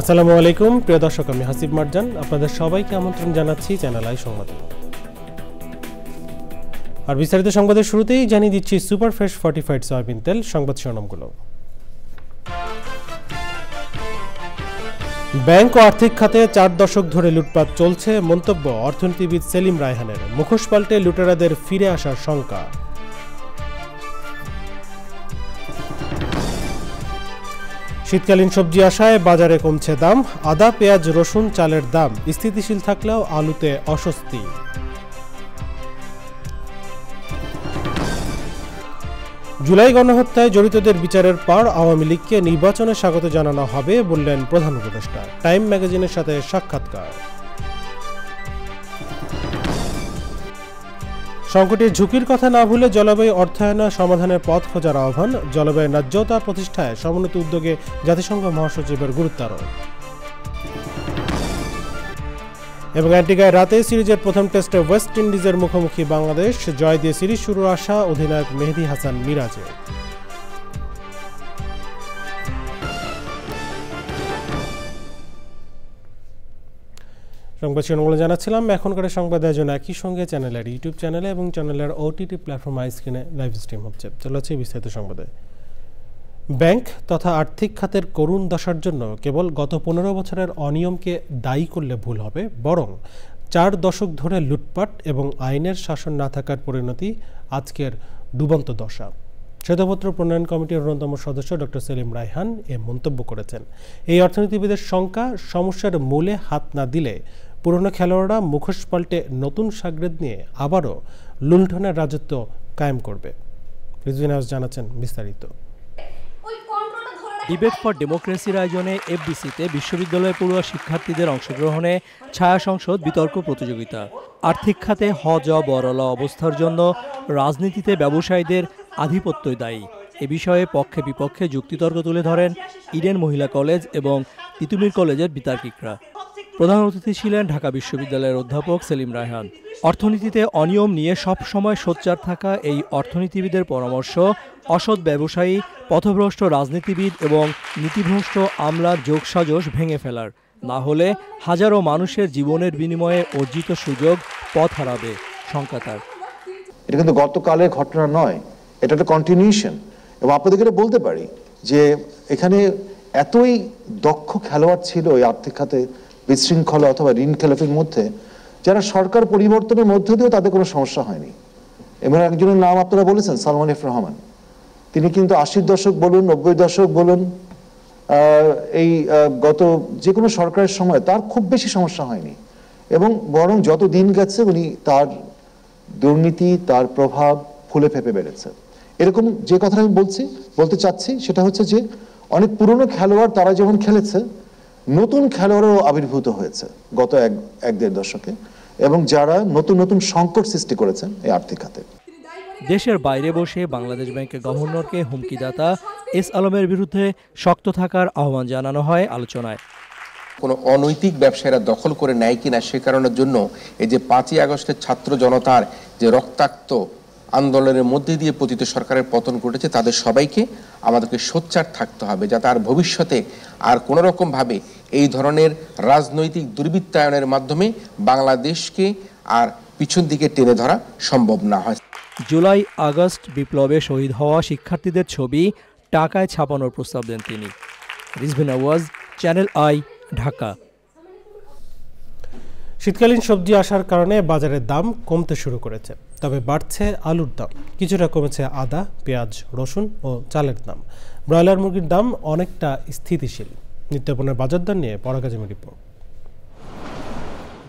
আসসালামু আলাইকুম প্রিয় দর্শক, আমি হাসিব মারজান আপনাদের সবাইকে আমন্ত্রণ জানাচ্ছি চ্যানেল আই সংবাদে। আর বিস্তারিত সংবাদের শুরুতেই জানিয়ে দিচ্ছি সুপার ফ্রেশ ফর্টিফাইড সয়াবিন তেল সংবাদ শিরোনামগুলো। ব্যাংক ও আর্থিক খাতে 4 দশক ধরে লুটপাট চলছে, মন্তব্য অর্থনীতিবিদ সেলিম রায়হানের। মুখোশ পাল্টে লুটেরাদের ফিরে আসার শঙ্কা। শীতকালীন সবজি আসায় বাজারে কমছে দাম, আদা, পেঁয়াজ, রসুন, চালের দাম স্থিতিশীল থাকলেও আলুতে অস্বস্তি। জুলাই গণহত্যায় জড়িতদের বিচারের পর আওয়ামী লীগকে নির্বাচনে স্বাগত জানানো হবে বললেন প্রধান উপদেষ্টা। টাইম ম্যাগাজিনের সাথে সাক্ষাৎকার। সংকটের ঝুঁকির কথা না ভুলে জলবায়ু অর্থায়নে সমাধানের পথ খোঁজার আহ্বান। জলবায়ু ন্যায্যতা প্রতিষ্ঠায় সমন্বিত উদ্যোগে জাতিসংঘ মহাসচিবের গুরুত্ব আরোপ। এবং অ্যান্টিগায় রাতে সিরিজের প্রথম টেস্টে ওয়েস্ট ইন্ডিজের মুখোমুখি বাংলাদেশ, জয় দিয়ে সিরিজ শুরুর আশা অধিনায়ক মেহেদী হাসান মিরাজের। সংবাদ শিরোনামগুলো জানাচ্ছিলাম। এখনকার সংবাদ আয়োজন একই সঙ্গে চ্যানেলের ইউটিউব চ্যানেলে এবং চ্যানেলের ওটিটি প্ল্যাটফর্ম আইস্ক্রিনে লাইভ স্ট্রিম হচ্ছে। চলেছে বিস্তারিত সংবাদে। ব্যাংক তথা আর্থিক খাতের করুণ দশার জন্য কেবল গত 15 বছরের অনিয়মকে দায়ী করলে ভুল হবে, বরং 4 দশক ধরে লুটপাট এবং আইনের শাসন না থাকার পরিণতি আজকের ডুবন্ত দশা। শ্বেতপত্র প্রণয়ন কমিটির অন্যতম সদস্য ডক্টর সেলিম রায়হান এ মন্তব্য করেছেন। এই অর্থনীতিবিদের শঙ্কা, সমস্যার মূলে হাত না দিলে পুরনো খেলোয়াড়রা মুখোশ পাল্টে নতুন সাগরেদ নিয়ে আবারও লুণ্ঠনের রাজত্ব কায়েম করবে। রিজওয়ান জানাচ্ছেন বিস্তারিত। ডিবেট ফর ডেমোক্রেসির আয়োজনে এফডিসিতে বিশ্ববিদ্যালয় পড়ুয়া শিক্ষার্থীদের অংশগ্রহণে ছায়া সংসদ বিতর্ক প্রতিযোগিতা। আর্থিক খাতে বড়লা অবস্থার জন্য রাজনীতিতে ব্যবসায়ীদের আধিপত্যই দায়ী। এ বিষয়ে পক্ষে বিপক্ষে যুক্তিতর্ক তুলে ধরেন ইডেন মহিলা কলেজ এবং তিতুমির কলেজের বিতার্কিকরা। প্রধান অতিথি ছিলেন ঢাকা বিশ্ববিদ্যালয়ের অধ্যাপক সেলিম রায়হান। অর্থনীতিতে অনিয়ম নিয়ে সব সময় সোচ্চার থাকা এই অর্থনীতিবিদের পরামর্শ, অসৎ ব্যবসায়ী, পথভ্রষ্ট রাজনীতিবিদ এবং নীতিভ্রষ্ট আমলার যোগসাজশ ভেঙে ফেলার, না হলে হাজারো মানুষের জীবনের বিনিময়ে অর্জিত সুযোগ পথ হারাবে। শঙ্কা তার। এটা কিন্তু গতকালের ঘটনা নয়, এটা একটা কন্টিনিউশন। এবং আপনাদেরকে বলতে পারি যে এখানে এতই দক্ষ খেলোয়াড় ছিল এই আর্থিক খাতে বিশৃঙ্খলা অথবা ঋণ খেলাপির মধ্যে, যারা সরকার পরিবর্তনের মধ্য দিয়েও তাদের কোনো সমস্যা হয়নি। এবং একজনের নাম আপনারা বলেছেন, সালমান এফ রহমান। তিনি কিন্তু 80 দশক বলুন, 90 দশক বলুন, এই গত যে কোনো সরকারের সময় তার খুব বেশি সমস্যা হয়নি। এবং বরং যত দিন গেছে উনি তার দুর্নীতি, তার প্রভাব ফুলে ফেপে বেড়েছে। এরকম যে কথা আমি বলতে চাচ্ছি সেটা হচ্ছে যে অনেক পুরনো খেলোয়াড় তারা যেমন খেলেছে, নতুন খেলোয়াড়ও আবির্ভূত হয়েছে গত 1-1.5 দশকে, এবং যারা নতুন নতুন সংকট সৃষ্টি করেছেন এই আর্থিক খাতে। দেশের বাইরে বসে বাংলাদেশ ব্যাংকের গভর্নরকে হুমকিদাতা এস আলমের বিরুদ্ধে শক্ত থাকার আহ্বান জানানো হয় আলোচনায়। কোনো অনৈতিক ব্যবসায়ীরা দখল করে নেয় কিনা সে কারণের জন্য এই যে 5ই আগস্টের ছাত্র জনতার যে রক্তাক্ত আন্দোলনের মধ্যে দিয়ে পতিত সরকারের পতন ঘটেছে, তাদের সবাইকে আমাদেরকে সোচ্চার থাকতে হবে যাতে আর ভবিষ্যতে আর কোনো রকমভাবে এই ধরনের রাজনৈতিক দুর্বৃত্তায়নের মাধ্যমে বাংলাদেশকে আর পিছন দিকে টেনে ধরা সম্ভব না হয়। জুলাই আগস্ট বিপ্লবে শহীদ হওয়া শিক্ষার্থীদের ছবি টাকায় ছাপানোর প্রস্তাব দেন তিনি। রিজভিন আওয়াজ, চ্যানেল আই, ঢাকা। শীতকালীন সবজি আসার কারণে বাজারের দাম কমতে শুরু করেছে, তবে বাড়ছে আলুর দাম, কিছুটা কমেছে আদা, পেঁয়াজ, রসুন ও চালের দাম। ব্রয়লার মুরগির দাম অনেকটা স্থিতিশীল। নিত্যপণ্যের বাজার দর নিয়ে পরাগাজমের রিপোর্ট।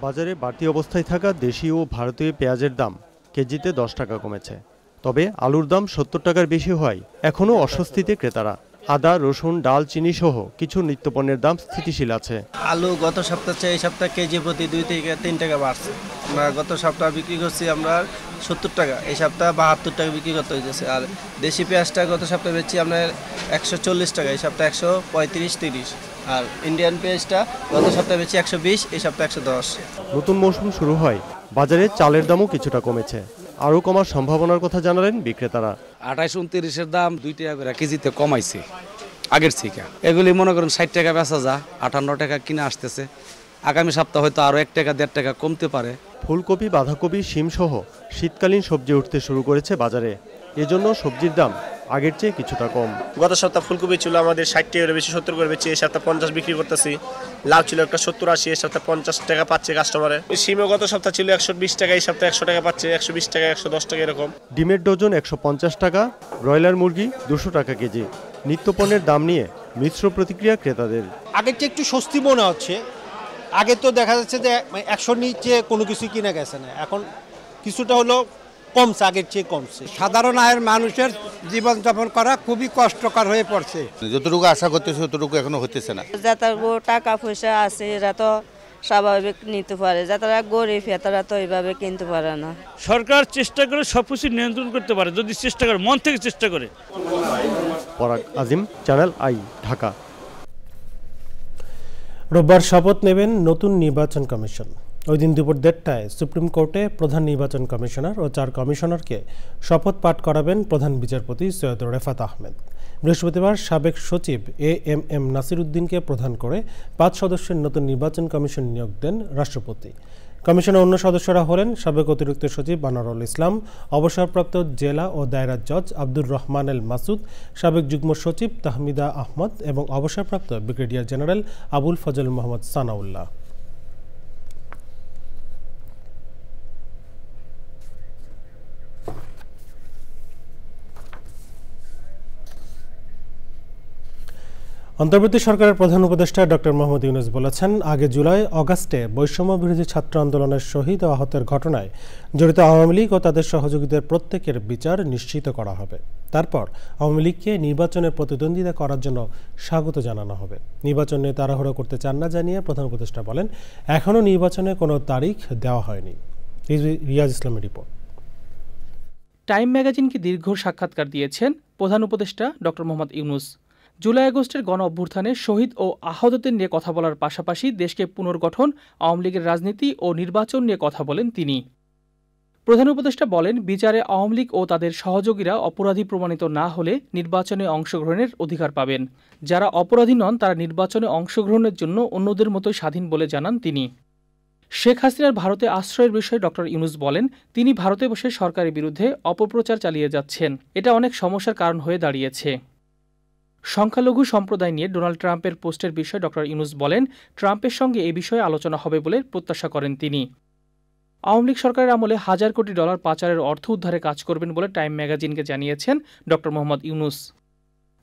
বাজারে বাড়তি অবস্থায় থাকা দেশি ও ভারতীয় পেঁয়াজের দাম কেজিতে 10 টাকা কমেছে, তবে আলুর দাম 70 টাকার বেশি হওয়ায় এখনও অস্বস্তিতে ক্রেতারা। আদা, রসুন, ডাল, চিনি সহ কিছু নিত্যপণ্যের দাম স্থিতিশীল আছে। আলু গত সপ্তাহ চেয়ে এই সপ্তাহে কেজি প্রতি 2 থেকে 3 টাকা বাড়ছে। আমরা গত সপ্তাহ বিক্রি করছি আমরা 70 টাকা, এই সপ্তাহে 72 টাকা বিক্রি করতে হয়েছে। আর দেশি পেঁয়াজটা গত সপ্তাহে বেচছি আমরা 140 টাকা, এই সপ্তাহে 135-30। আর ইন্ডিয়ান পেঁয়াজটা গত সপ্তাহে বেচছি 120, এই সপ্তাহে 110। নতুন মৌসুম শুরু হয়, বাজারে চালের দামও কিছুটা কমেছে। আরও কমার সম্ভাবনার কথা জানালেন বিক্রেতারা। 28-29-এর দাম 2 টাকা করে কেজিতে কমাইছে। আগের থেকে। এগুলি মনে করুন 60 টাকা বেচা যা, 58 টাকা কিনে আসতেছে। আগামী সপ্তাহ হয়তো আরও 1 টাকা 1.5 টাকা কমতে পারে। ফুলকপি, বাঁধাকপি, শিম সহ শীতকালীন সবজি উঠতে শুরু করেছে বাজারে। এজন্য সবজির দাম আগের চেয়ে কিছুটা কম। গত সপ্তাহ ফুলকপি ছিল আমাদের 60 টাকার বেশি, 70 করে বেশি। এই সপ্তাহ 50 বিক্রি করতেছি। লাউ ছিল একটা 70-80, এই সপ্তাহ 50 টাকা পাচ্ছে কাস্টমারে। শিমও গত সপ্তাহ ছিল 120 টাকা, এই সপ্তাহ 100 টাকা পাচ্ছে, 120 টাকা, 110 টাকা এরকম। ডিমের ডজন 150 টাকা, ব্রয়লার মুরগি 200 টাকা কেজি। নিত্যপণ্যের দাম নিয়ে মিশ্র প্রতিক্রিয়া ক্রেতাদের। আগের চেয়ে একটু স্বস্তি মনে হচ্ছে। আগে তো দেখা যাচ্ছে যে 100 নিচে কোনো কিছু কিনা গেছে না, এখন কিছুটা হলো কমছে, আগের চেয়ে কমছে। সাধারণ আয়ের মানুষের জীবনযাপন করা খুবই কষ্টকর হয়ে পড়ছে। যতটুকু আশা করতেছে ততটুকু এখনো হতেছে না। যারা টাকা পয়সা আছে এরা তো স্বাভাবিক নিতে পারে, যারা গরিব তারা তো এইভাবে কিনতে পারে না। সরকার চেষ্টা করে সবকিছু নিয়ন্ত্রণ করতে পারে যদি চেষ্টা করে, মন থেকে চেষ্টা করে। পরাগ আজিম, চ্যানেল আই, ঢাকা। রোববার শপথ নেবেন নতুন নির্বাচন কমিশন। ওই দিন দুপুর 1:30টায় সুপ্রিম কোর্টে প্রধান নির্বাচন কমিশনার ও 4 কমিশনারকে শপথ পাঠ করাবেন প্রধান বিচারপতি সৈয়দ রেফাত আহমেদ। বৃহস্পতিবার সাবেক সচিব এএমএম নাসির উদ্দিনকে প্রধান করে 5 সদস্যের নতুন নির্বাচন কমিশন নিয়োগ দেন রাষ্ট্রপতি। কমিশনের অন্য সদস্যরা হলেন সাবেক অতিরিক্ত সচিব আনোয়ারুল ইসলাম, অবসরপ্রাপ্ত জেলা ও দায়রা জজ আব্দুর রহমান এল মাসুদ, সাবেক যুগ্ম সচিব তাহমিদা আহমদ এবং অবসরপ্রাপ্ত ব্রিগেডিয়ার জেনারেল আবুল ফজল মোহাম্মদ সানাউল্লাহ। অন্তর্বর্তী সরকারের প্রধান উপদেষ্টা ডক্টর মোহাম্মদ ইউনূস বলেছেন, আগে জুলাই অগাস্টে বৈষম্য বিরোধী ছাত্র আন্দোলনের শহীদ ও আহতের ঘটনায় জড়িত আওয়ামী লীগ ও তাদের সহযোগীদের প্রত্যেকের বিচার নিশ্চিত করা হবে। তারপর আওয়ামী লীগকে নির্বাচনে প্রতিদ্বন্দ্বিতা করার জন্য স্বাগত জানানো হবে। নির্বাচন নিয়ে তাড়াহুড়ো করতে চান না জানিয়ে প্রধান উপদেষ্টা বলেন, এখনও নির্বাচনে কোনো তারিখ দেওয়া হয়নি। রিয়াজ ইসলামের রিপোর্ট। টাইম ম্যাগাজিনকে দীর্ঘ সাক্ষাৎকার দিয়েছেন প্রধান উপদেষ্টা ডক্টর মোহাম্মদ ইউনূস। জুলাই আগস্টের গণ অভ্যুত্থানে শহীদ ও আহতদের নিয়ে কথা বলার পাশাপাশি দেশকে পুনর্গঠন, আওয়ামী লীগের রাজনীতি ও নির্বাচন নিয়ে কথা বলেন তিনি। প্রধান উপদেষ্টা বলেন, বিচারে আওয়ামী লীগ ও তাদের সহযোগীরা অপরাধী প্রমাণিত না হলে নির্বাচনে অংশগ্রহণের অধিকার পাবেন। যারা অপরাধী নন তারা নির্বাচনে অংশগ্রহণের জন্য অন্যদের মতোই স্বাধীন বলে জানান তিনি। শেখ হাসিনার ভারতে আশ্রয়ের বিষয়ে ডক্টর ইউনূস বলেন, তিনি ভারতে বসে সরকারের বিরুদ্ধে অপপ্রচার চালিয়ে যাচ্ছেন। এটা অনেক সমস্যার কারণ হয়ে দাঁড়িয়েছে। সংখ্যালঘু সম্প্রদায় নিয়ে ডোনাল্ড ট্রাম্পের পোস্টের বিষয়ে ডক্টর ইউনূস বলেন, ট্রাম্পের সঙ্গে এ বিষয়ে আলোচনা হবে বলে প্রত্যাশা করেন তিনি। আওয়ামী লীগ সরকারের আমলে $1,000 কোটি পাচারের অর্থ উদ্ধারে কাজ করবেন বলে টাইম ম্যাগাজিনকে জানিয়েছেন ডক্টর মোহাম্মদ ইউনূস।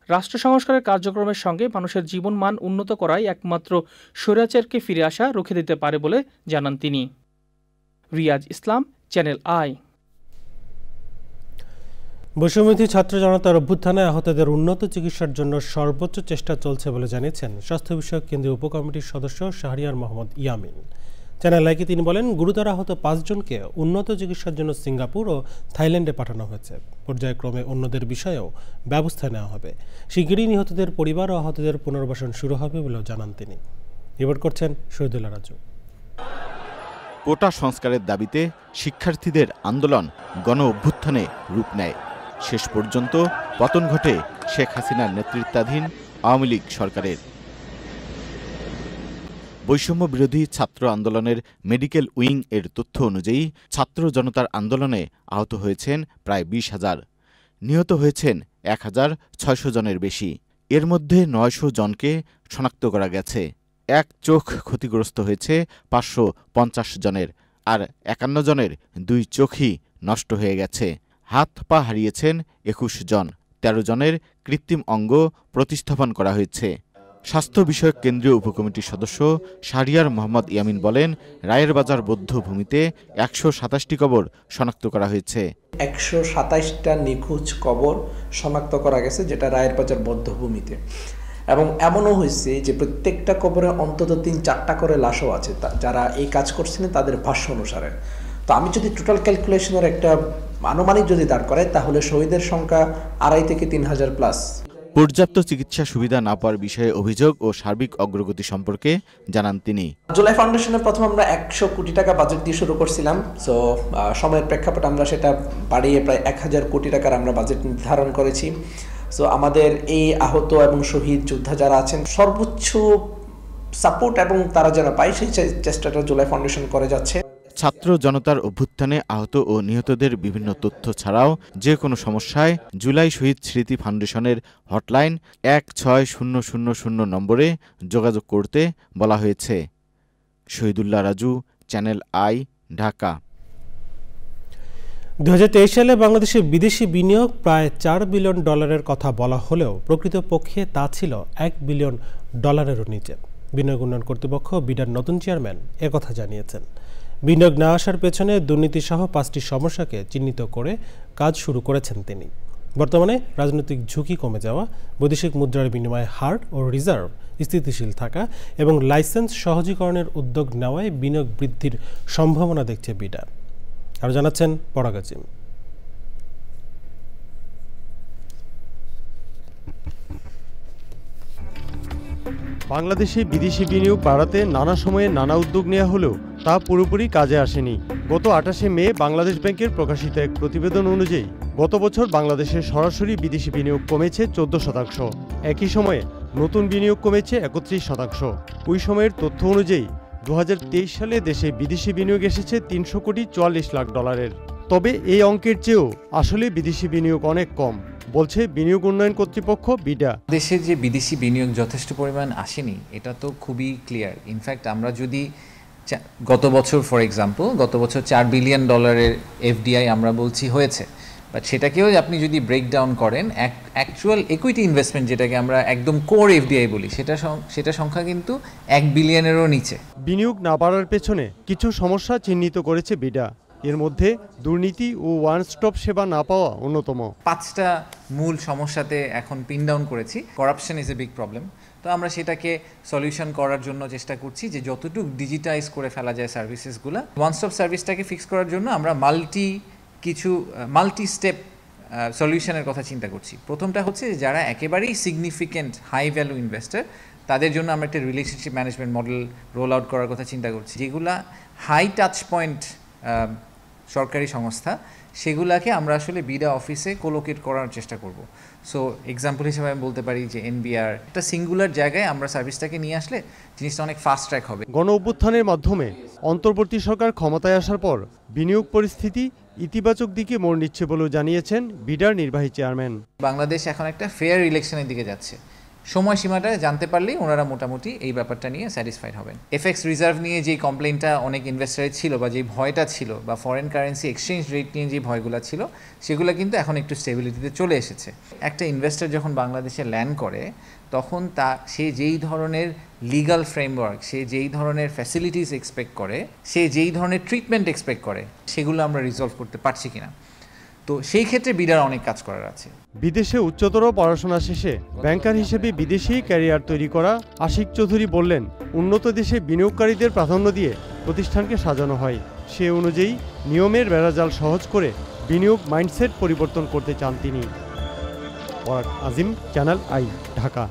রাষ্ট্র সংস্কারের কার্যক্রমের সঙ্গে মানুষের জীবন মান উন্নত করাই একমাত্র স্বৈরাচারকে ফিরে আসা রুখে দিতে পারে বলে জানান তিনি। রিয়াজ ইসলাম, চ্যানেল আই। বৈষম্যবিরোধী ছাত্র জনতার অভ্যুত্থানে আহতদের উন্নত চিকিৎসার জন্য সর্বোচ্চ চেষ্টা চলছে বলে জানিয়েছেন স্বাস্থ্য বিষয়ক কেন্দ্রীয় উপকমিটির সদস্য শাহরিয়ার মোহাম্মদ ইয়ামিন। চ্যানেল আইকে তিনি বলেন, গুরুতর আহত 5 জনকে উন্নত চিকিৎসার জন্য সিঙ্গাপুর ও থাইল্যান্ডে পাঠানো হয়েছে। পর্যায়ক্রমে অন্যদের বিষয়েও ব্যবস্থা নেওয়া হবে। শিগগিরই নিহতদের পরিবার ও আহতদের পুনর্বাসন শুরু হবে বলেও জানান তিনি। রিপোর্ট করছেন শহীদুল্লাহ রাজু। কোটা সংস্কারের দাবিতে শিক্ষার্থীদের আন্দোলন গণ অভ্যুত্থানে রূপ নেয়। শেষ পর্যন্ত পতন ঘটে শেখ হাসিনার নেতৃত্বাধীন আওয়ামী লীগ সরকারের। বৈষম্য বিরোধী ছাত্র আন্দোলনের মেডিকেল উইং এর তথ্য অনুযায়ী ছাত্র জনতার আন্দোলনে আহত হয়েছেন প্রায় 20,000, নিহত হয়েছেন 1,600 জনের বেশি। এর মধ্যে 900 জনকে শনাক্ত করা গেছে। এক চোখ ক্ষতিগ্রস্ত হয়েছে 550 জনের, আর 51 জনের 2 চোখই নষ্ট হয়ে গেছে। হাত পা হারিয়েছেন 21 জন, 13 জনের কৃত্রিম অঙ্গ প্রতিস্থাপন করা হয়েছে। স্বাস্থ্য বিষয়ক কেন্দ্রীয় উপকমিটির সদস্য শাহরিয়ার মোহাম্মদ ইয়ামিন বলেন, রায়ের বাজার বৌদ্ধভূমিতে 127টি কবর শনাক্ত করা হয়েছে। 127টা নিখোঁজ কবর শনাক্ত করা গেছে, যেটা রায়ের বাজার বৌদ্ধভূমিতে। এবং এমনও হয়েছে যে প্রত্যেকটা কবরে অন্তত 3-4টা করে লাশও আছে, যারা এই কাজ করছিলেন তাদের ভাষ্য অনুসারে। তো আমি যদি টোটাল ক্যালকুলেশনের একটা আনুমানিক যদি দাঁড় করাই, তাহলে শহীদের সংখ্যা 2,500 থেকে 3,000 প্লাস। পর্যাপ্ত চিকিৎসা সুবিধা না পাওয়ার বিষয়ে অভিযোগ ও সার্বিক অগ্রগতি সম্পর্কে জানান তিনি। জুলাই ফাউন্ডেশনের প্রথম আমরা 100 কোটি টাকা বাজেট দিয়ে শুরু করছিলাম। সো সময়ের প্রেক্ষাপটে আমরা সেটা বাড়িয়ে প্রায় 1,000 কোটি টাকার আমরা বাজেট নির্ধারণ করেছি। সো আমাদের এই আহত এবং শহীদ যোদ্ধা যারা আছেন সর্বোচ্চ সাপোর্ট এবং তারা যেন পায় সেই চেষ্টাটা জুলাই ফাউন্ডেশন করে যাচ্ছে। ছাত্র জনতার অভ্যুত্থানে আহত ও নিহতদের বিভিন্ন তথ্য ছাড়াও যে কোনো সমস্যায় জুলাই শহীদ স্মৃতি ফাউন্ডেশনের হটলাইন 16000 নম্বরে যোগাযোগ করতে বলা হয়েছে। Shahidullah Raju, channel I, Dhaka. 2023 সালে বাংলাদেশে বিদেশি বিনিয়োগ প্রায় $4 বিলিয়ন কথা বলা হলেও প্রকৃতপক্ষে তা ছিল $1 বিলিয়ন নিচে। বিনিয়োগ উন্নয়ন কর্তৃপক্ষ বিডার নতুন চেয়ারম্যান একথা জানিয়েছেন। বিনিয়োগ না আসার পেছনে দুর্নীতিসহ 5টি সমস্যাকে চিহ্নিত করে কাজ শুরু করেছেন তিনি। বর্তমানে রাজনৈতিক ঝুঁকি কমে যাওয়া, বৈদেশিক মুদ্রার বিনিময়ে হার ও রিজার্ভ স্থিতিশীল থাকা এবং লাইসেন্স সহজীকরণের উদ্যোগ নেওয়ায় বিনিয়োগ বৃদ্ধির সম্ভাবনা দেখছে বিডার। আরও জানাচ্ছেন পরাগ আজিম। বাংলাদেশে বিদেশি বিনিয়োগ বাড়াতে নানা সময়ে নানা উদ্যোগ নেওয়া হলেও তা পুরোপুরি কাজে আসেনি। গত 28শে মে বাংলাদেশ ব্যাংকের প্রকাশিত এক প্রতিবেদন অনুযায়ী গত বছর বাংলাদেশের সরাসরি বিদেশি বিনিয়োগ কমেছে 14%। একই সময়ে নতুন বিনিয়োগ কমেছে 31%। ওই সময়ের তথ্য অনুযায়ী 2023 সালে দেশে বিদেশি বিনিয়োগ এসেছে $344 লাখ। তবে এই অঙ্কের চেয়েও আসলে বিদেশি বিনিয়োগ অনেক কম, বলছে বিনিয়োগ উন্নয়ন কর্তৃপক্ষ বিডা। দেশে যে বিদেশি বিনিয়োগ যথেষ্ট পরিমাণ আসেনি এটা তো খুবই ক্লিয়ার। ইনফ্যাক্ট আমরা যদি গত বছর ফর এক্সাম্পল গত বছর $4 বিলিয়ন এফডিআই আমরা বলছি হয়েছে, বাট সেটাকেও আপনি যদি ব্রেকডাউন করেন অ্যাকচুয়াল ইকুইটি ইনভেস্টমেন্ট যেটাকে আমরা একদম কোর এফডিআই বলি সেটা সংখ্যা কিন্তু $1 বিলিয়নেরও নিচে। বিনিয়োগ না বাড়ার পেছনে কিছু সমস্যা চিহ্নিত করেছে বিডা। এর মধ্যে দুর্নীতি ও ওয়ান স্টপ সেবা না পাওয়া অন্যতম। 5টা মূল সমস্যাতে এখন পিন ডাউন করেছি। Corruption is a big problem, তো আমরা সেটাকে সলিউশন করার জন্য চেষ্টা করছি যে যতটুকু ডিজিটাইজ করে ফেলা যায় সার্ভিসেসগুলো। ওয়ান স্টপ সার্ভিসটাকে ফিক্স করার জন্য আমরা মাল্টি স্টেপ সলিউশনের কথা চিন্তা করছি। প্রথমটা হচ্ছে যারা একেবারেই সিগনিফিক্যান্ট হাই ভ্যালু ইনভেস্টর তাদের জন্য আমরা একটা relationship management model roll out করার কথা চিন্তা করছি, যেগুলা হাই টাচ পয়েন্ট সরকারি সংস্থা সেগুলাকে আমরা আসলে বিডা অফিসে কোলোকেট করার চেষ্টা করব। সো এক্সাম্পল হিসেবে আমি বলতে পারি যে এনবিআর একটা সিঙ্গুলার জায়গায় আমরা সার্ভিসটাকে নিয়ে আসলে জিনিসটা অনেক ফাস্ট ট্র্যাক হবে। গণ অভ্যুত্থানের মাধ্যমে অন্তর্বর্তী সরকার ক্ষমতায় আসার পর বিনিয়োগ পরিস্থিতি ইতিবাচক দিকে মোড় নিচ্ছে বলেও জানিয়েছেন বিডার নির্বাহী চেয়ারম্যান। বাংলাদেশ এখন একটা ফেয়ার ইলেকশনের দিকে যাচ্ছে। সময়সীমাটা জানতে পারলেই ওনারা মোটামুটি এই ব্যাপারটা নিয়ে স্যাটিসফাইড হবেন। এফএক্স রিজার্ভ নিয়ে যে কমপ্লেনটা অনেক ইনভেস্টারের ছিল বা যে ভয়টা ছিল বা ফরেন কারেন্সি এক্সচেঞ্জ রেট নিয়ে যে ভয়গুলো ছিল সেগুলো কিন্তু এখন একটু স্টেবিলিটিতে চলে এসেছে। একটা ইনভেস্টর যখন বাংলাদেশে ল্যান্ড করে তখন সে যেই ধরনের লিগাল ফ্রেমওয়ার্ক, সে যেই ধরনের ফ্যাসিলিটিস এক্সপেক্ট করে, সে যেই ধরনের ট্রিটমেন্ট এক্সপেক্ট করে সেগুলো আমরা রিজলভ করতে পারছি কিনা, তো সেই ক্ষেত্রে বিডার অনেক কাজ করার আছে। বিদেশে উচ্চতর পড়াশোনা শেষে ব্যাংকার হিসেবে বিদেশি ক্যারিয়ার তৈরি করা আশিক চৌধুরী বললেন, উন্নত দেশে বিনিয়োগকারীদের প্রাধান্য দিয়ে প্রতিষ্ঠানকে সাজানো হয়। সে অনুযায়ী নিয়মের বেড়াজাল সহজ করে বিনিয়োগ মাইন্ডসেট পরিবর্তন করতে চান তিনি। পরাগ আজিম, চ্যানেল আই, ঢাকা।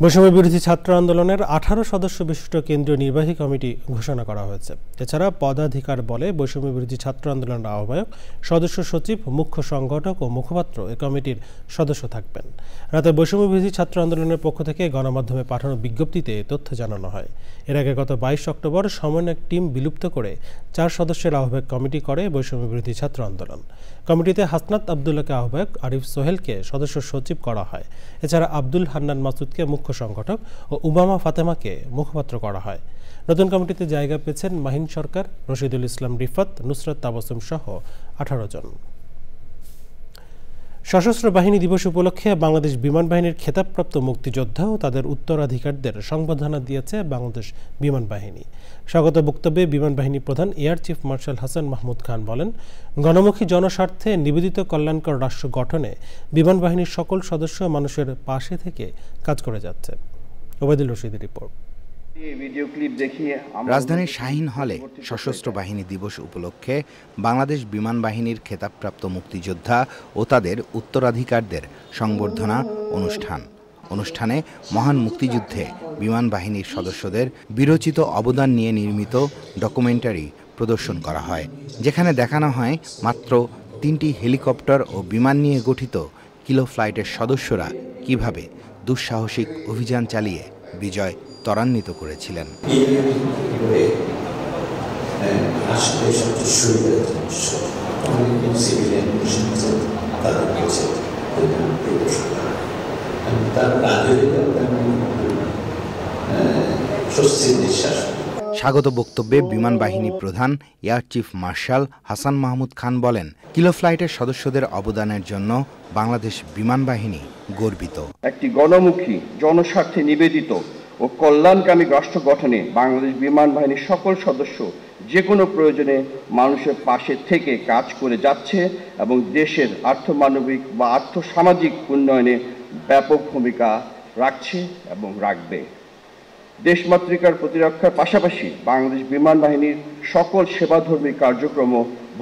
বৈষম্য বিরোধী ছাত্র আন্দোলনের 18 সদস্য বিশিষ্ট কেন্দ্রীয় নির্বাহী কমিটি ঘোষণা করা হয়েছে। এছাড়া পদাধিকার বলে বৈষম্য বিরোধী ছাত্র আন্দোলনের আহ্বায়ক, সদস্য সচিব, মুখ্য সংগঠক ও মুখপাত্র এ কমিটির সদস্য থাকবেন। রাতে বৈষম্য বিরোধী ছাত্র আন্দোলনের পক্ষ থেকে গণমাধ্যমে পাঠানো বিজ্ঞপ্তিতে তথ্য জানানো হয়। এর আগে গত 22 অক্টোবর সমন্বয়ক টিম বিলুপ্ত করে 4 সদস্যের আহ্বায়ক কমিটি করে বৈষম্য বিরোধী ছাত্র আন্দোলন। কমিটিতে হাসনাত আবদুল্লাহকে আহ্বায়ক, আরিফ সোহেলকে সদস্য সচিব করা হয়। এছাড়া আব্দুল হান্নান মাসুদকে মুখ্য সংগঠক ও উমামা ফাতেমাকে মুখপাত্র করা হয়। নতুন কমিটিতে জায়গা পেয়েছেন মাহিন সরকার, রশিদুল ইসলাম রিফাত, নুসরাত তাবাসুম সহ 18 জন। সশস্ত্র বাহিনী দিবস উপলক্ষে বাংলাদেশ বিমান বাহিনীর খেতাবপ্রাপ্ত মুক্তিযোদ্ধা ও তাদের উত্তরাধিকারীদের সংবর্ধনা দিয়েছে বাংলাদেশ বিমান বাহিনী। স্বাগত বক্তব্যে বিমান বাহিনী প্রধান air chief marshal Hasan Mahmud Khan বলেন, গণমুখী জনস্বার্থে নিবেদিত কল্যাণকর রাষ্ট্র গঠনে বিমান বাহিনীর সকল সদস্য মানুষের পাশে থেকে কাজ করে যাচ্ছে। ওবায়দুল রশিদের রিপোর্ট। রাজধানীর শাহীন হলে সশস্ত্র বাহিনী দিবস উপলক্ষে বাংলাদেশ বিমান বাহিনীর খেতাবপ্রাপ্ত মুক্তিযোদ্ধা ও তাদের উত্তরাধিকারদের সংবর্ধনা অনুষ্ঠানে মহান মুক্তিযুদ্ধে বিমান বাহিনীর সদস্যদের বীরোচিত অবদান নিয়ে নির্মিত ডকুমেন্টারি প্রদর্শন করা হয়, যেখানে দেখানো হয় মাত্র 3টি হেলিকপ্টার ও বিমান নিয়ে গঠিত কিলো ফ্লাইটের সদস্যরা কিভাবে দুঃসাহসিক অভিযান চালিয়ে বিজয় ত্বরান্বিত করেছিলেন। স্বাগত বক্তব্যে বিমান বাহিনী প্রধান air chief marshal Hasan Mahmud Khan বলেন, কিলো ফ্লাইটের সদস্যদের অবদানের জন্য বাংলাদেশ বিমান বাহিনী গর্বিত। একটি গণমুখী, জনস্বার্থে নিবেদিত ও কল্যাণকামী রাষ্ট্র গঠনে বাংলাদেশ বিমান বাহিনীর সকল সদস্য যে কোনো প্রয়োজনে মানুষের পাশে থেকে কাজ করে যাচ্ছে এবং দেশের আর্থমানবিক বা আর্থসামাজিক উন্নয়নে ব্যাপক ভূমিকা রাখছে এবং রাখবে। দেশমাতৃকার প্রতিরক্ষার পাশাপাশি বাংলাদেশ বিমান বাহিনীর সকল সেবাধর্মী কার্যক্রম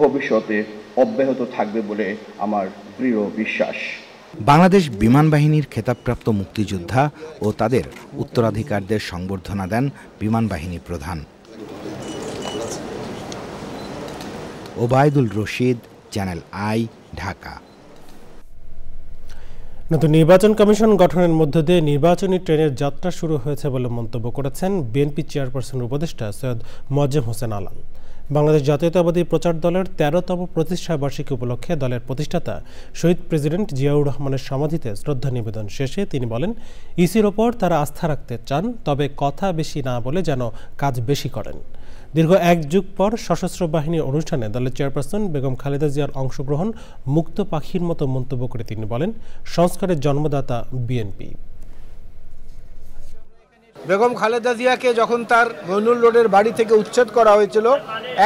ভবিষ্যতে অব্যাহত থাকবে বলে আমার দৃঢ় বিশ্বাস। বাংলাদেশ বিমান বাহিনীর খেতাবপ্রাপ্ত মুক্তিযোদ্ধা ও তাদের উত্তরাধিকারদের সংবর্ধনা দেন বিমান বাহিনী প্রধান। Obaidul Rashid, channel I, Dhaka. নতুন নির্বাচন কমিশন গঠনের মধ্য দিয়ে নির্বাচনী ট্রেনের যাত্রা শুরু হয়েছে বলে মন্তব্য করেছেন বিএনপি চেয়ারপারসনের উপদেষ্টা সৈয়দ মোয়াজ্জেম হোসেন আলাল। বাংলাদেশ জাতীয়তাবাদী প্রচার দলের 13তম প্রতিষ্ঠা বার্ষিকী উপলক্ষে দলের প্রতিষ্ঠাতা শহীদ প্রেসিডেন্ট জিয়াউর রহমানের সমাধিতে শ্রদ্ধা নিবেদন শেষে তিনি বলেন, ইসির ওপর তারা আস্থা রাখতে চান, তবে কথা বেশি না বলে যেন কাজ বেশি করেন। দীর্ঘ এক যুগ পর সশস্ত্র বাহিনীর অনুষ্ঠানে দলের চেয়ারপারসন বেগম খালেদা জিয়ার অংশগ্রহণ মুক্ত পাখির মতো মন্তব্য করে তিনি বলেন, সংস্কারের জন্মদাতা বিএনপি। বেগম খালেদা জিয়াকে যখন তার মইনুল রোডের বাড়ি থেকে উচ্ছেদ করা হয়েছিল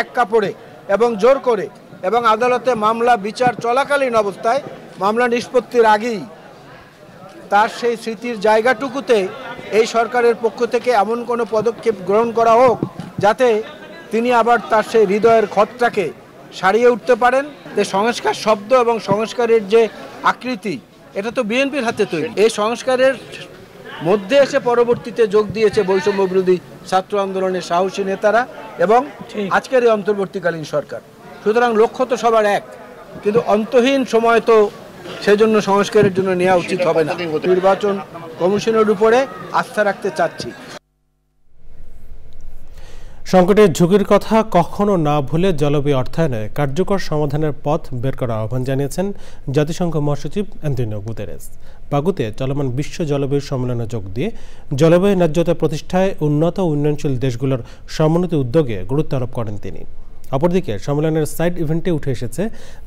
এক কাপড়ে এবং জোর করে, এবং আদালতে মামলা বিচার চলাকালীন অবস্থায় মামলা নিষ্পত্তির আগেই তার সেই স্মৃতির জায়গাটুকুতে এই সরকারের পক্ষ থেকে এমন কোনো পদক্ষেপ গ্রহণ করা হোক যাতে তিনি আবার তার সেই হৃদয়ের ক্ষতটাকে সারিয়ে উঠতে পারেন। যে সংস্কার শব্দ এবং সংস্কারের যে আকৃতি, এটা তো বিএনপির হাতে তৈরি। এই সংস্কারের মধ্যে এসে পরবর্তীতে যোগ দিয়েছে বৈষম্য বিরোধী ছাত্র আন্দোলনের সাহসী নেতারা এবং আজকের এই অন্তর্বর্তীকালীন সরকার। সুতরাং লক্ষ্য তো সবার এক, কিন্তু অন্তহীন সময় তো সেজন্য সংস্কারের জন্য নেওয়া উচিত হবে না। নির্বাচন কমিশনের উপরে আস্থা রাখতে চাচ্ছি। সংকটের ঝুঁকির কথা কখনো না ভুলে জলবায়ু অর্থায়নে কার্যকর সমাধানের পথ বের করার আহ্বান জানিয়েছেন জাতিসংঘ মহাসচিব অ্যান্তোনিও গুতেরেস। বাকুতে চলমান বিশ্ব জলবায়ু সম্মেলনে যোগ দিয়ে জলবায়ু ন্যায্যতা প্রতিষ্ঠায় উন্নত উন্নয়নশীল দেশগুলোর সমন্বিত উদ্যোগে গুরুত্ব আরোপ করেন তিনি। অপরদিকে সম্মেলনের সাইড ইভেন্টে উঠে এসেছে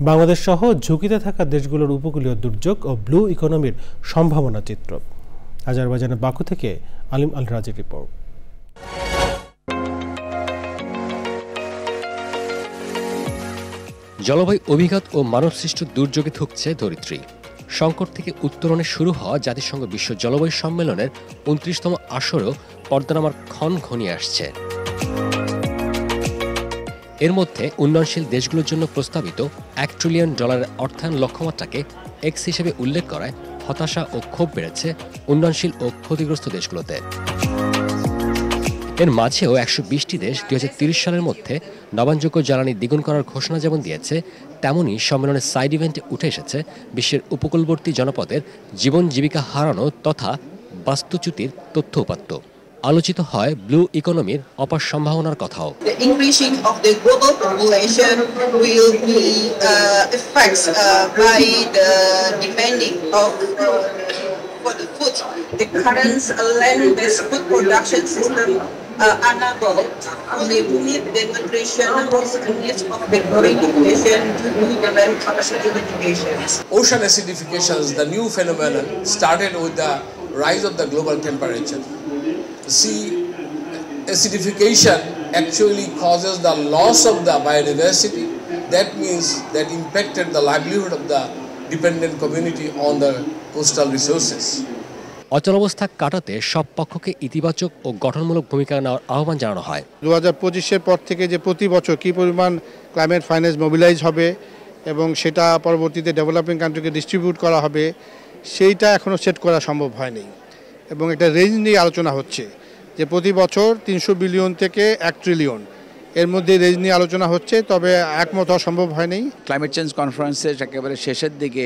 বাংলাদেশ সহ ঝুঁকিতে থাকা দেশগুলোর উপকূলীয় দুর্যোগ ও ব্লু ইকোনমির সম্ভাবনা চিত্র। আজারবাইজানের বাকু থেকে আলিম আল রাজির রিপোর্ট। জলবায়ু অভিঘাত ও মানবসৃষ্ট দুর্যোগে থুকছে ধরিত্রী। সংকট থেকে উত্তরণে শুরু হওয়া জাতিসংঘ বিশ্ব জলবায়ু সম্মেলনের 29তম আসরেও পর্দানামার ক্ষণ ঘনিয়ে আসছে। এর মধ্যে উন্নয়নশীল দেশগুলোর জন্য প্রস্তাবিত $1 ট্রিলিয়ন অর্থায়ন লক্ষ্যমাত্রাকে এক্স হিসেবে উল্লেখ করায় হতাশা ও ক্ষোভ বেড়েছে উন্নয়নশীল ও ক্ষতিগ্রস্ত দেশগুলোতে। এর মাঝেও 120টি দেশ 2030 সালের মধ্যে নবায়নযোগ্য জ্বালানি দ্বিগুণ করার ঘোষণা যেমন দিয়েছে, তেমনই সম্মেলনের সাইড ইভেন্টে উঠে এসেছে বিশ্বের উপকূলবর্তী জনপদের জীবন জীবিকা হারানো তথা বাস্তুচ্যুতির তথ্য উপাত্ত। আলোচিত হয় ব্লু ইকোনমির অপার সম্ভাবনার কথাও। For the food, the current land-based food production system unable to fully meet the nutrition needs of the growing population due to the land capacity limitations. Ocean acidification is the new phenomenon started with the rise of the global temperature. Sea acidification actually causes the loss of the biodiversity. That means that impacted the livelihood of the dependent community on the coastal resources. অচলাবস্থা কাটাতে সব পক্ষকে ইতিবাচক ও গঠনমূলক ভূমিকা নেওয়ার আহ্বান জানানো হয়। 2025-এর পর থেকে যে প্রতি বছর কী পরিমাণ ক্লাইমেট ফাইন্যান্স মোবিলাইজ হবে এবং সেটা পরবর্তীতে ডেভেলপিং কান্ট্রিকে ডিস্ট্রিবিউট করা হবে, সেইটা এখনও সেট করা সম্ভব হয়নি এবং একটা রেঞ্জ নিয়ে আলোচনা হচ্ছে যে প্রতি বছর 300 বিলিয়ন থেকে 1 ট্রিলিয়ন এর মধ্যে রেঞ্জ নিয়ে আলোচনা হচ্ছে, তবে একমত হওয়া সম্ভব হয়নি। ক্লাইমেট চেঞ্জ কনফারেন্সের একেবারে শেষের দিকে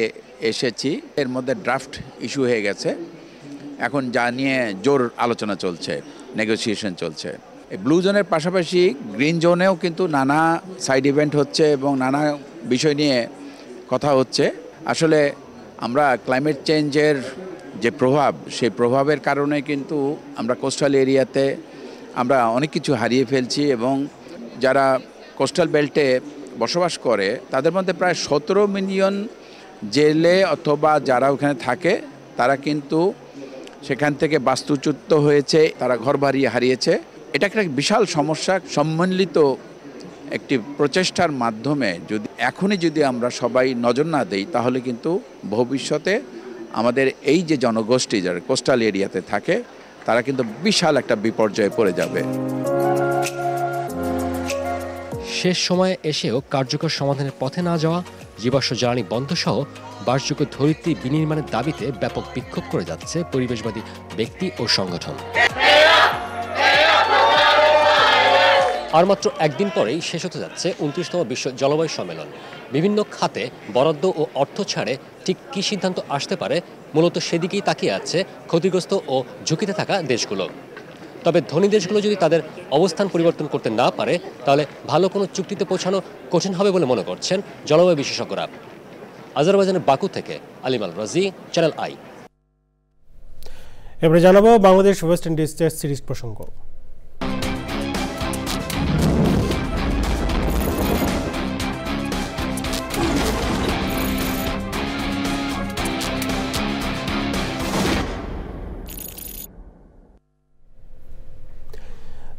এসেছি, এর মধ্যে ড্রাফট ইস্যু হয়ে গেছে, এখন যা নিয়ে জোর আলোচনা চলছে, নেগোসিয়েশন চলছে। এই ব্লু জোনের পাশাপাশি গ্রিন জোনেও কিন্তু নানা সাইড ইভেন্ট হচ্ছে এবং নানা বিষয় নিয়ে কথা হচ্ছে। আসলে আমরা ক্লাইমেট চেঞ্জের যে প্রভাব, সেই প্রভাবের কারণে কিন্তু আমরা কোস্টাল এরিয়াতে আমরা অনেক কিছু হারিয়ে ফেলছি এবং যারা কোস্টাল বেল্টে বসবাস করে তাদের মধ্যে প্রায় 17 মিলিয়ন জেলে অথবা যারা ওখানে থাকে তারা কিন্তু সেখান থেকে বাস্তুচ্যুত হয়েছে, তারা ঘরবাড়ি হারিয়েছে। এটা একটা বিশাল সমস্যা। সম্মিলিত একটি প্রচেষ্টার মাধ্যমে এখনই যদি আমরা সবাই নজর না দেই তাহলে কিন্তু ভবিষ্যতে আমাদের এই যে জনগোষ্ঠী যারা কোস্টাল এরিয়াতে থাকে তারা কিন্তু বিশাল একটা বিপর্যয়ে পড়ে যাবে। শেষ সময়ে এসেও কার্যকর সমাধানের পথে না যাওয়া, জীবাশ্ম জ্বালানি বন্ধসহ বাসযোগ্য ধরিত্রী বিনির্মাণের দাবিতে ব্যাপক বিক্ষোভ করে যাচ্ছে পরিবেশবাদী ব্যক্তি ও সংগঠন। আর মাত্র একদিন পরেই শেষ হতে যাচ্ছে 29তম বিশ্ব জলবায়ু সম্মেলন। বিভিন্ন খাতে বরাদ্দ ও অর্থ ছাড়ে ঠিক কী সিদ্ধান্ত আসতে পারে, মূলত সেদিকেই তাকিয়ে আছে ক্ষতিগ্রস্ত ও ঝুঁকিতে থাকা দেশগুলো। তবে ধনী দেশগুলো যদি তাদের অবস্থান পরিবর্তন করতে না পারে তাহলে ভালো কোনো চুক্তিতে পৌঁছানো কঠিন হবে বলে মনে করছেন জলবায়ু বিশেষজ্ঞরা। আজারবাইজানের বাকু থেকে আলিম আল রাজি, চ্যানেল আই। এবারে জানাবো Bangladesh West Indies test series প্রসঙ্গ।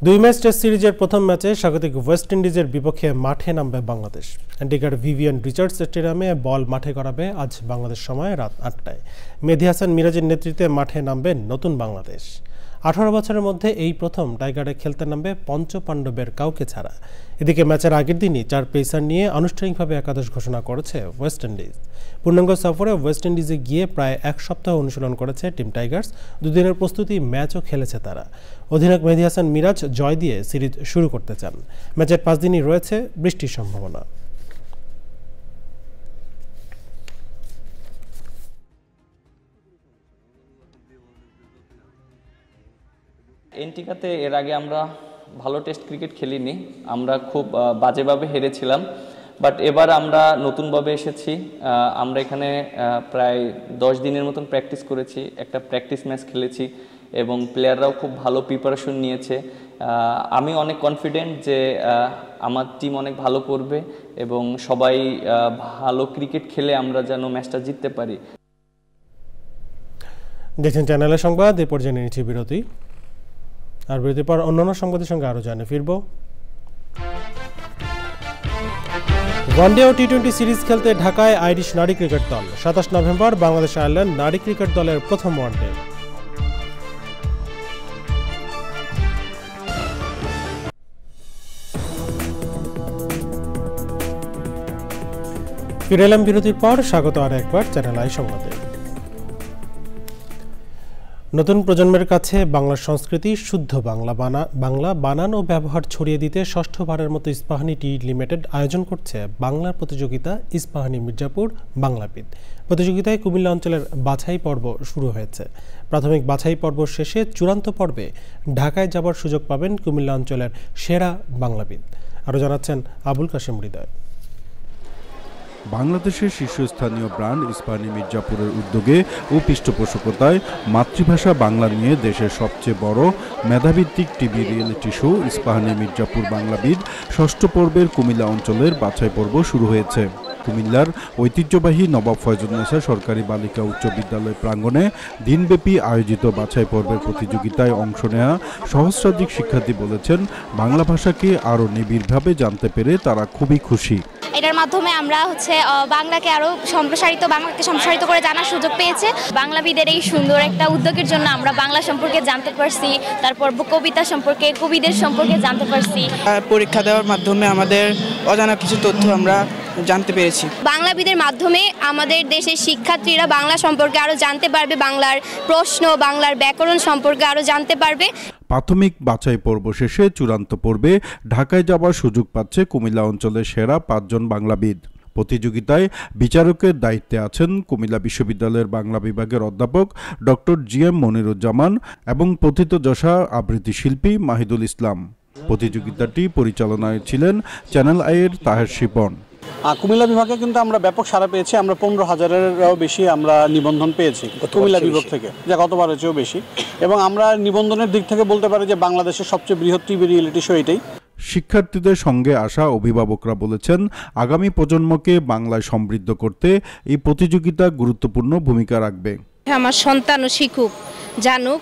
দুই ম্যাচ টেস্ট সিরিজের প্রথম ম্যাচে স্বাগতিক ওয়েস্ট ইন্ডিজের বিপক্ষে মাঠে নামবে বাংলাদেশ। অ্যান্টিগার ভিভিয়ান রিচার্ডস স্টেডিয়ামে বল মাঠে করাবে আজ বাংলাদেশ সময় রাত 8টায়। মেহেদী হাসান মিরাজের নেতৃত্বে মাঠে নামবে নতুন বাংলাদেশ। 18 বছরের মধ্যে এই প্রথম টাইগারে খেলতে নামবে পঞ্চপাণ্ডবের কাউকে ছাড়া। এদিকে ম্যাচের আগের দিনই 4 পেসার নিয়ে আনুষ্ঠানিকভাবে একাদশ ঘোষণা করেছে ওয়েস্ট ইন্ডিজ। পূর্ণাঙ্গ সফরে ওয়েস্ট ইন্ডিজে গিয়ে প্রায় 1 সপ্তাহ অনুশীলন করেছে টিম টাইগার্স। দুদিনের প্রস্তুতি ম্যাচও খেলেছে তারা। অধিনায়ক মেহেদী হাসান মিরাজ জয় দিয়ে সিরিজ শুরু করতে চান। ম্যাচের 5 দিনই রয়েছে বৃষ্টির সম্ভাবনা। এন্টিকাতে এর আগে আমরা ভালো টেস্ট ক্রিকেট খেলিনি, আমরা খুব বাজেভাবে হেরেছিলাম। বাট এবার আমরা নতুনভাবে এসেছি। আমরা এখানে প্রায় 10 দিনের মতন প্র্যাকটিস করেছি, একটা প্র্যাকটিস ম্যাচ খেলেছি এবং প্লেয়াররাও খুব ভালো প্রিপারেশন নিয়েছে। আমি অনেক কনফিডেন্ট যে আমার টিম অনেক ভালো করবে এবং সবাই ভালো ক্রিকেট খেলে আমরা যেন ম্যাচটা জিততে পারি। দেখছেন চ্যানেলের সংবাদ। এ পর্যায়ে নিয়েছি বিরতি। আর বিরতির পর অন্যান্য সংবাদের সঙ্গে আরও জানে ফিরব। ওয়ানডে ও টি-20 সিরিজ খেলতে ঢাকায় আইরিশ নারী ক্রিকেট দল। 27 নভেম্বর বাংলাদেশ আয়ারল্যান্ড নারী ক্রিকেট দলের প্রথম ওয়ানডে। ফিরে এলাম বিরতির পর। স্বাগত আর একবার চ্যানেল আই সংবাদে। নতুন প্রজন্মের কাছে বাংলা সংস্কৃতি, শুদ্ধ বাংলা বানান ও ব্যবহার ছড়িয়ে দিতে ষষ্ঠবারের মতো ইস্পাহানি টি লিমিটেড আয়োজন করছে বাংলার প্রতিযোগিতা ইস্পাহানি মির্জাপুর বাংলাবিদ। প্রতিযোগিতায় কুমিল্লা অঞ্চলের বাছাই পর্ব শুরু হয়েছে। প্রাথমিক বাছাই পর্ব শেষে চূড়ান্ত পর্বে ঢাকায় যাবার সুযোগ পাবেন কুমিল্লা অঞ্চলের সেরা বাংলাবিদ। আরও জানাচ্ছেন আবুল কাশেম হৃদয়। বাংলাদেশের শীর্ষস্থানীয় ব্র্যান্ড ইস্পাহানি মির্জাপুরের উদ্যোগে ও পৃষ্ঠপোষকতায় মাতৃভাষা বাংলা নিয়ে দেশের সবচেয়ে বড় মেধাভিত্তিক TV reality show Ispahani Mirzapur Banglabid ষষ্ঠ পর্বের কুমিল্লা অঞ্চলের বাছাই পর্ব শুরু হয়েছে। কুমিল্লার ঐতিহ্যবাহী নবাব ফয়জুন্নেসা সরকারি বালিকা উচ্চ বিদ্যালয় প্রাঙ্গণে দিনব্যাপী আয়োজিত বাছাই পর্বের প্রতিযোগিতায় অংশ নেওয়া সহস্রাধিক শিক্ষার্থী বলেছেন, বাংলা ভাষাকে আরও নিবিড়ভাবে জানতে পেরে তারা খুবই খুশি। এটার মাধ্যমে আমরা বাংলাকে আরো সম্প্রসারিত করে জানার সুযোগ পেয়েছে। বাংলাবিদের এই সুন্দর একটা উদ্যোগের জন্য আমরা বাংলা সম্পর্কে জানতে পারছি, তারপর কবিতা সম্পর্কে, কবিদের সম্পর্কে জানতে পারছি। পরীক্ষা দেওয়ার মাধ্যমে আমাদের অজানা কিছু তথ্য আমরা জানতে পেরেছি। বাংলাবিদের মাধ্যমে আমাদের দেশের শিক্ষার্থীরা বাংলা সম্পর্কে আরও জানতে পারবে, বাংলার প্রশ্ন, বাংলার ব্যাকরণ সম্পর্কে আরও জানতে পারবে। প্রাথমিক বাছাই পর্ব শেষে চূড়ান্ত পর্বে ঢাকায় যাওয়ার সুযোগ পাচ্ছে কুমিল্লা অঞ্চলের সেরা 5 জন বাংলাবিদ। প্রতিযোগিতায় বিচারকের দায়িত্বে আছেন কুমিল্লা বিশ্ববিদ্যালয়ের বাংলা বিভাগের অধ্যাপক ডক্টর জি.এম. মনিরুজ্জামান এবং প্রথিতযশা আবৃত্তি শিল্পী মাহিদুল ইসলাম। প্রতিযোগিতাটি পরিচালনায় ছিলেন চ্যানেল আইয়ের তাহের শিপন। কুমিল্লা বিভাগে কিন্তু আমরা ব্যাপক সাড়া পেয়েছি। আমরা 15,000-এরও বেশি আমরা নিবন্ধন পেয়েছি কুমিল্লা বিভাগ থেকে, যা গতবারের চেয়েও বেশি। এবং আমরা নিবন্ধনের দিক থেকে বলতে পারি যে বাংলাদেশের সবচেয়ে বৃহৎ টিভি রিয়েলিটি শো এটাই। শিক্ষার্থীদের সঙ্গে আসা অভিভাবকরা বলেছেন, আগামী প্রজন্মকে বাংলায় সমৃদ্ধ করতে এই প্রতিযোগিতা গুরুত্বপূর্ণ ভূমিকা রাখবে। আমার সন্তানও শিখুক, জানুক,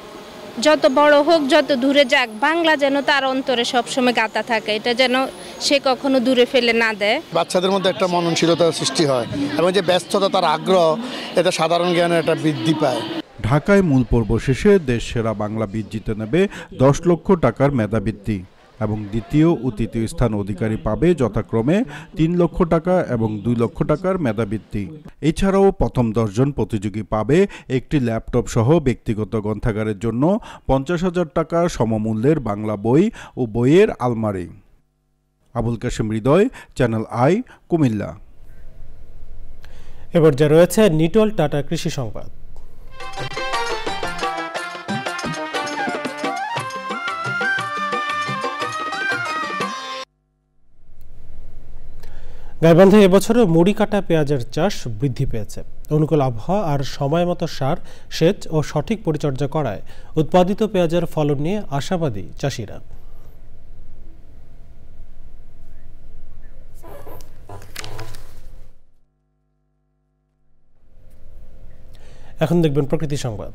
যত বড় হোক, যত দূরে যাক, বাংলা যেন তার অন্তরে সবসময় গাঁথা থাকে, এটা যেন সে কখনো দূরে ফেলে না দেয়। বাচ্চাদের মধ্যে একটা মননশীলতার সৃষ্টি হয় এবং যে ব্যস্ততা, তার আগ্রহ, এটা সাধারণ জ্ঞানের একটা বৃদ্ধি পায়। ঢাকায় মূল পর্ব শেষে দেশ সেরা বাংলাবিদ জিতে নেবে 10 লক্ষ টাকার মেধাবৃত্তি এবং দ্বিতীয় ও তৃতীয় স্থান অধিকারী পাবে যথাক্রমে 3 লক্ষ টাকা এবং 2 লক্ষ টাকার মেধাবৃত্তি। এছাড়াও প্রথম 10 জন প্রতিযোগী পাবে একটি ল্যাপটপ সহ ব্যক্তিগত গ্রন্থাগারের জন্য 50,000 টাকা সমমূল্যের বাংলা বই ও বইয়ের আলমারি। আবুল কাশেম হৃদয়, চ্যানেল আই, কুমিল্লা। এবার যা রয়েছে নিটল টাটা কৃষি সংবাদ। গাইবান্ধে এবছরও মুড়ি কাটা পেঁয়াজের চাষ বৃদ্ধি পেয়েছে। অনুকূল আবহাওয়া আর সময় মতো সার, সেচ ও সঠিক পরিচর্যা করায় উৎপাদিত পেঁয়াজের ফলন নিয়ে আশাবাদী চাষিরা। এখন দেখবেন প্রকৃতি সংবাদ।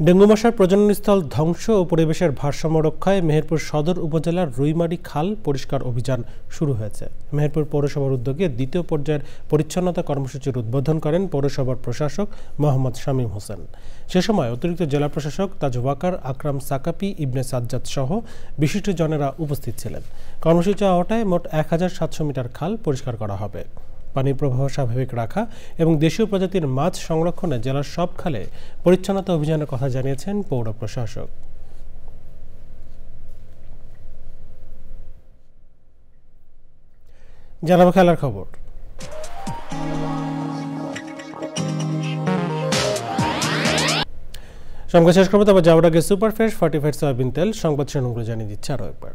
ডেঙ্গু মশার প্রজননস্থল ধ্বংস ও পরিবেশের ভারসাম্য রক্ষায় মেহেরপুর সদর উপজেলার রুইমারি খাল পরিষ্কার অভিযান শুরু হয়েছে। মেহেরপুর পৌরসভার উদ্যোগে দ্বিতীয় পর্যায়ের পরিচ্ছন্নতা কর্মসূচির উদ্বোধন করেন পৌরসভার প্রশাসক মোহাম্মদ শামীম হোসেন। সে সময় অতিরিক্ত জেলা প্রশাসক তাজ ওয়াকার, আকরাম সাকাপি, ইবনে সাজ্জাদ সহ বিশিষ্টজনেরা উপস্থিত ছিলেন। কর্মসূচি আওতায় মোট 1700 মিটার খাল পরিষ্কার করা হবে। পানির প্রবাহ স্বাভাবিক রাখা এবং দেশীয় প্রজাতির মাছ সংরক্ষণে জেলার সব খালে পরিচ্ছন্নতা অভিযানের কথা জানিয়েছেন পৌর প্রশাসক। জানাবো খেলার খবর। সংবাদ শেষ করবো, তবে যাওয়ার আগে সুপারফ্রেশ ফর্টিফাইড সয়াবিন তেল সংবাদ শিরোনামগুলো জানিয়ে দিচ্ছে আরও একবার।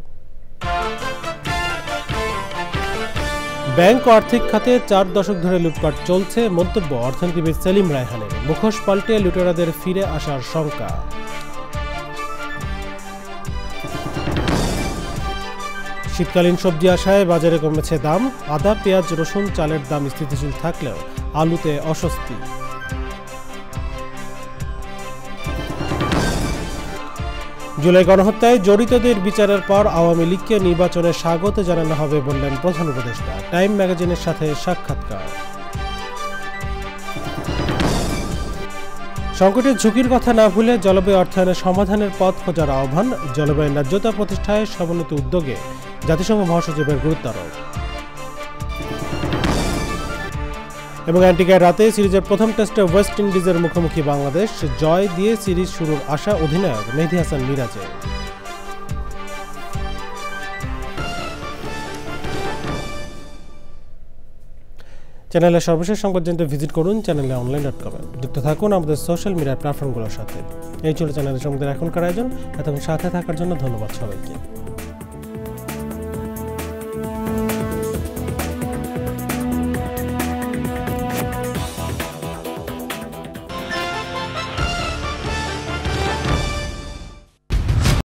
ব্যাংক ও আর্থিক খাতে 4 দশক ধরে লুটপাট চলছে, মন্তব্য অর্থনীতিবিদ সেলিম রায়হানের। মুখোশ পাল্টে লুটেরাদের ফিরে আসার শঙ্কা। শীতকালীন সবজি আসায় বাজারে কমেছে দাম। আদা, পেঁয়াজ, রসুন, চালের দাম স্থিতিশীল থাকলেও আলুতে অস্বস্তি। জুলাই গণহত্যায় জড়িতদের বিচারের পর আওয়ামী লীগকে নির্বাচনে স্বাগত জানানো হবে বললেন প্রধান উপদেষ্টা। টাইম ম্যাগাজিনের সাথে সাক্ষাৎকার। সংকটের ঝুঁকির কথা না ভুলে জলবায়ু অর্থায়নের সমাধানের পথ খোঁজার আহ্বান। জলবায়ু ন্যায্যতা প্রতিষ্ঠায় সমন্বিত উদ্যোগে জাতিসংঘ মহাসচিবের গুরুত্বারোপ। এবং অ্যান্টিগায় রাতে সিরিজের প্রথম টেস্টে ওয়েস্ট ইন্ডিজের মুখোমুখি বাংলাদেশ। জয় দিয়ে সিরিজ শুরুর আশা অধিনায়ক মেহেদী হাসান মিরাজের। চ্যানেলের সর্বশেষ সংবাদ জানতে ভিজিট করুন চ্যানেলে যুক্ত থাকুন আমাদের সোশ্যাল মিডিয়া প্ল্যাটফর্মগুলোর সাথে। এই ছিল চ্যানেলের সম্বন্ধে এখনকার আয়োজন। এতক্ষণ সাথে থাকার জন্য ধন্যবাদ সবাইকে।